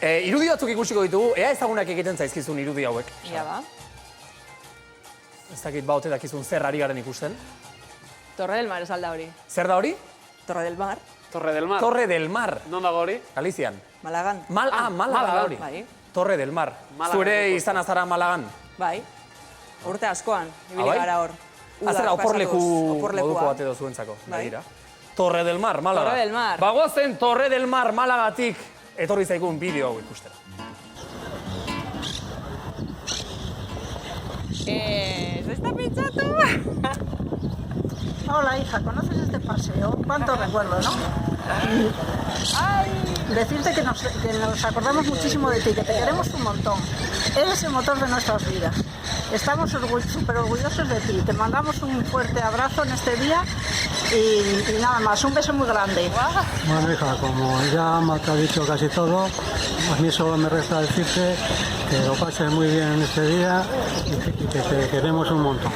Irudi batzuk ikusiko ditugu, ea ezagunak egiten zaizkizun irudi hauek. Ja, ba. Ez dakit baute dakizun zer ari garen ikusten. Torre del Mar esalda hori. Zer da hori? Torre del Mar. Torre del Mar. Torre del Mar. Non dago hori? Galizian. Malagan. Malagan da hori. Bai. Torre del Mar. Malagan Zure ikusten. izan azara Malagan. Bai. Urte askoan, ibili bai? gara hor. Azera oporleku Oporlekua. moduko bate dozuentzako. Bai. Begira. Torre del Mar, Malaga. Torre del Mar. Bagoazen Torre del Mar, Malagatik etorri zaigun bideo hau ikustera. ¿Se está pinchando? Hola, hija, ¿conoces este paseo? ¿Cuánto recuerdo, no? Decirte que nos acordamos muchísimo de ti, que te queremos un montón. Eres el motor de nuestras vidas. Estamos súper orgullosos de ti. Te mandamos un fuerte abrazo en este día y nada más, un beso muy grande. Bueno, hija, como ya te ha dicho casi todo, a mí solo me resta decirte que lo pases muy bien en este día y que te queremos un montón.